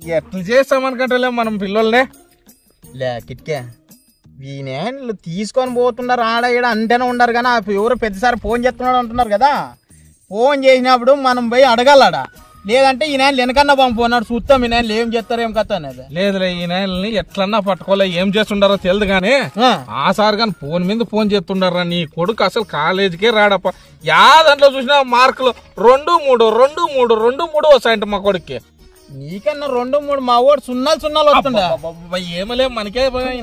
ఎట్లా చేస్తామనుకుంటలే మనం పిల్లల్నే లేకిట్కే వీళ్ళు తీసుకొని పోతున్నారు ఆడ ఈడ అంటేనే ఉండరు కానీ ఎవరు పెద్దసారి ఫోన్ చేస్తున్నాడు అంటున్నారు కదా. ఫోన్ చేసినప్పుడు మనం పోయి అడగాలడా, లేదంటే ఈ నాయనలు వెనకన్నా పంపున్నాడు చూస్తాం ఈ నాయనలు ఏం చేస్తారు ఏం కథ అనేది. లేదులే ఈ నాయనల్ని ఎట్లన్నా పట్టుకోలే, ఏం చేస్తుండారో తెలియదు కానీ ఆ సార్ కానీ ఫోన్ మీద ఫోన్ చేస్తుండారా. నీ కొడుకు అసలు కాలేజీకే రాడప్ప. దాంట్లో చూసినా మార్కులు 2, 3 2, 3 2, 3 వస్తాయంట మా కొడుక్కి. నీకన్నా 2, 3 మా ఓడు 0 వస్తుండే. ఏమలే మనకే మనకి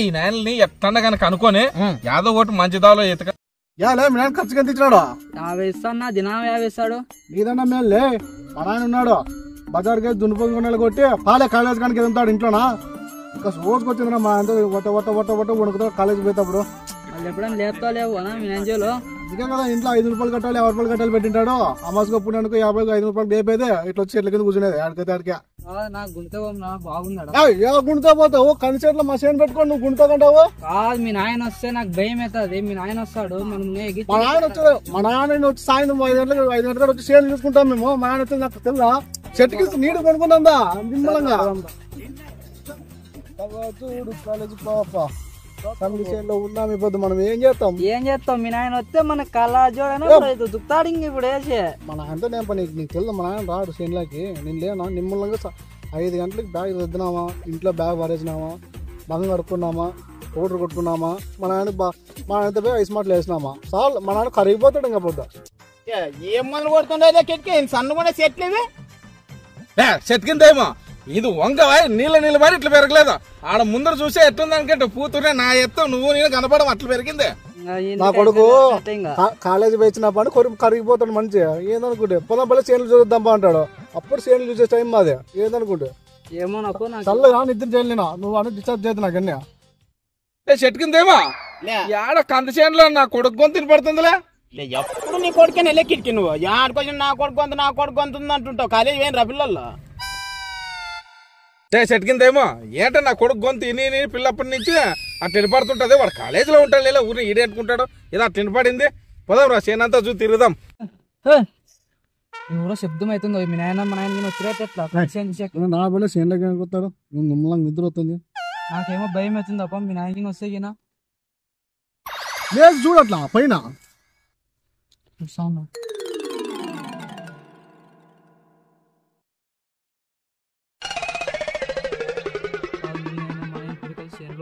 ఈ నాయనల్ని ఎట్లా కనుక అనుకోని యాదో ఒకటి మంచి దాలో ఎతక ఖర్చు ఎంత ఇచ్చినాడు. 50 ఇస్తాను, దినం 50 ఇస్తాడు. నీదన్నా మేలే మా నాయన ఉన్నాడు బజార్కి దున్నుపోయి కొట్టి పాలే కాలేజ్ కానికి వెళ్తాడు ఇంట్లోనా. ఇంకా రోజుకొచ్చిందిరా మా అంతా ఒట్ట వణుకుతాడు కాలేజీకి పోయేటప్పుడు. వాళ్ళు ఎప్పుడైనా లేపుతాలేవు అనా మీ నేంజోలో. అందుకే కదా ఇంట్లో 5 రూపాయలు కట్టాలి 50 రూపాయలు కట్టాలి పెట్టింటాడు. అమాసుకు పుణ్యానికి 50 5 రూపాయలు లేపేదే ఇట్లా వచ్చి ఎట్ల కింద కూర్చునేది ఆడికైతే ఆడికే. నాకు గుంట బాగుందా గుంటతో పోతావు కంచెట్లో మసీన్ పెట్టుకొని నువ్వు గుంటతో కంటావు. కాదు మీ నాయన వస్తే నాకు భయం అవుతుంది. మీ నాయన వస్తాడు మనం మా నాయన వచ్చాడు. మా నాయన వచ్చి సాయంత్రం 5 గంటలకు వచ్చి సేల్ చూసుకుంటాం మేము. మా నాయన వచ్చి నాకు తెలుసా చెట్టుకి నీడు కొనుక్కుందా నిమ్మలంగా కాలేజీ పాప ఉన్నాం. ఇప్పుడు మనం ఏం చేస్తాం మీ నాయన వస్తే మన కళ జోడైనా దుక్తాడు ఇంక ఇప్పుడు వేసి మన నాయనతో నేను పని నీకు తెలుసు. మా నాయన రాడు సేన్లోకి నేను లేనా నిమ్మలంగా 5 గంటలకు బ్యాగ్ రుద్దినామా, ఇంట్లో బ్యాగ్ పారేసినామా, బంగ కడుక్కున్నామా, పౌడర్ కొట్టుకున్నామా, మా నాయనతో పోయి 5 మాటలు వేసినామా చాలు. మా నాయన కరిగిపోతాడు ఇంకా పొద్దు. ఏం మొదలు కొడుతుండే సన్ను కూడా చెట్లేవి చెట్టుకిందేమో ఇది వంగవా నీళ్ళ మరి ఇట్లా పెరగలేదు. ఆడ ముందర చూసే ఎట్లుంది అనుకంటే పూతురే నా ఎత్తం నువ్వు నేను కనపడం అట్లా పెరిగిందే. నా కొడుకు కాలేజీ వేసిన పని కరిగిపోతాడు మంచిగా. ఏందనుకుంటే పొలం పల్ల చేనులు చూద్దాం అంటాడు. అప్పుడు చేనులు చూసే టైం మాదే. ఏందనుకుంటే ఏమో నాకు చల్లగా నిద్ర చేయలేనా నువ్వు అని డిస్టర్బ్ చేద్దు నాకు అన్నీ చెట్టుకిందేమో ఆడ కంద చేనులో నా కొడుకు గొంతు తినపడుతుందిలే. ఎప్పుడు నీ కొడుకే నెలెక్కిడికి నువ్వు ఆడుకొచ్చి నా కొడుకు గొంతుంది అంటుంటావు. కాలేజీ ఏం రా పిల్లల్లో చెట్టుకిందేమో ఏంటో నా కొడుకు గొంతు ఇని పిల్లప్పటి నుంచి అట్లా వినపడుతుంటది. వాడు కాలేజీలో ఉంటాడు లేదా ఊరిని ఈడేట్టుకుంటాడు ఏదో అట్లా వినపడింది. పోదాం రా చేనంతా చూసి తిరుగుదాం. ఎవరో శబ్దం అవుతుందో మీ నాయన మా నాయన వచ్చినట్టు నా పిల్ల చేనులోకి అనుకుంటాడు. నిమ్మలంగా నిద్ర వస్తుంది. నాకేమో భయం అవుతుంది అప్ప మీ నాయన వస్తే లేదు చూడట్లా పైన చూస్తాను.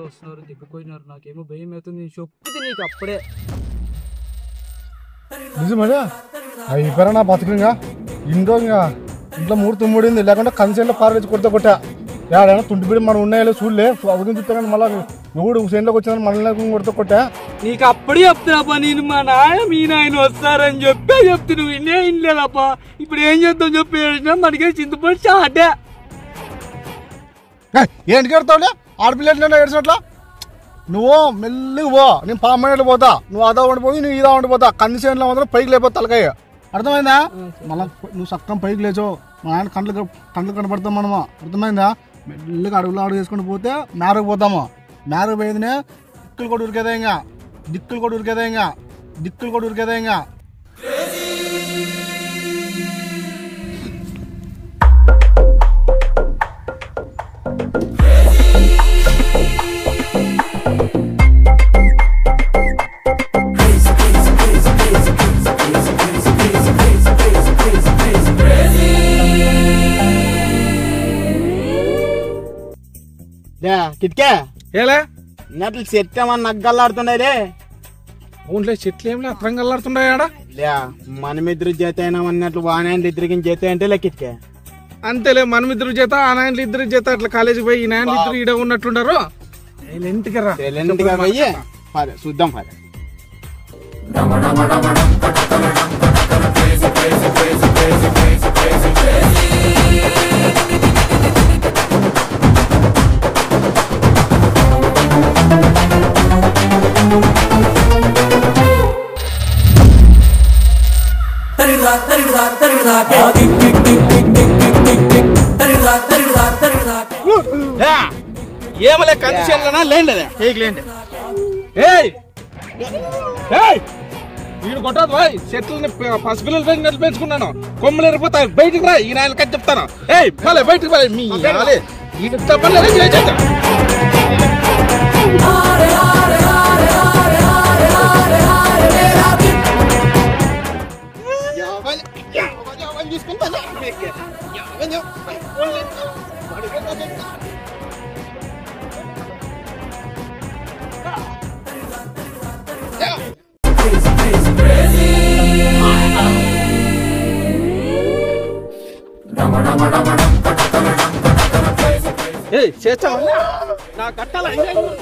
వస్తున్నారు దిక్కుపోయినారు. నాకేమో భయం అవుతుంది. చెప్పుది నీకు అప్పుడే నిజమా అయిపోయారా నా బతుకుగా ఇంట్లో ఇంట్లో 3 తుమ్ముడింది లేకుండా కన్సెంట్లో పారేసి కొట్టా ఏడైనా తుంటిపిడి మనం ఉన్నాయో చూడలే అవన్నీ చూస్తే కానీ మళ్ళీ ఎవడు చేనులోకి వచ్చిందని మనల్ని కొట్టా. నీకు అప్పుడే చెప్తున్నా నేను మా నాయన మీ నాయన వస్తారని చెప్తే నువ్వు ఇన్నే ఇన్లేదప్ప. ఇప్పుడు ఏం చేద్దాం చెప్పి మనకే చింతపడి చాటే ఏంటి కడతావులే ఆడపిల్లలు ఏడ్చినట్లా. నువ్వు మెల్లిగా పో నేను పామనేట్లు పోతా. నువ్వు అదా వండిపోయి నువ్వు ఇదా వండిపోతా. కంది చేనులో మాత్రం పైకి లేకపోతే తలకాయ అర్థమైందా. మళ్ళీ నువ్వు సక్కం పైకి లేచో మా నాయన కండ్లు కనపడతాం మనము అర్థమైందా. మెల్లిగా అడుగులో అడుగు వేసుకొని పోతే మేరకు పోతాము. మేరకు పోయిందినే దిక్కులు కూడా ఉరికేదా ఇంకా కిట్కే నెట్లు చెట్లు ఏమన్నా నగ్గల్లాడుతుండే. అవునులే చెట్లు ఏమి అత్రం గల్లాడుతుండయాడా లే. మనమిద్దరు చేత అయినా అన్నట్లు వానాయనలు ఇద్దరికి చేత అంటే లెక్కిట్కే అంతేలే. మనమిద్దరు చేత ఆ నాయనలు ఇద్దరు చేత అట్లా కాలేజీకి పోయి ఈ నాయనలు ఇద్దరు ఈడ ఉన్నట్లుండారు. ఇంటికి రా పోయి చూద్దాం పద. ఏమలే కండిషన్లనా లేండి వీడు కొట్టదు బాయ్ చెట్లని పసిపిల్లలు పెంచినట్లు పెంచుకున్నాను కొమ్మలు ఎరిపోతాయి బయటికి రా ఈ నాయన కట్టి చెప్తాను ఏయ్ పలే బయటికి పలే మీ వీడు తప్పలేదు చేస్తా నా కట్టాల లేకుండా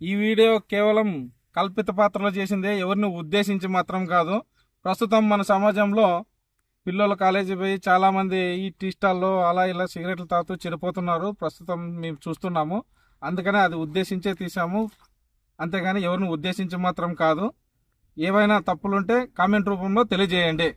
ఈ వీడియో కేవలం కల్పిత పాత్రలో చేసిందే ఎవరిని ఉద్దేశించి మాత్రం కాదు. ప్రస్తుతం మన సమాజంలో పిల్లలు కాలేజీ పోయి చాలా మంది ఈ టీ స్టాల్లో అలా ఇలా సిగరెట్లు తాగుతూ చెడిపోతున్నారు. ప్రస్తుతం మేము చూస్తున్నాము. అందుకనే అది ఉద్దేశించే తీసాము, అంతేగాని ఎవరిని ఉద్దేశించి మాత్రం కాదు. ఏవైనా తప్పులుంటే కామెంట్ రూపంలో తెలియజేయండి.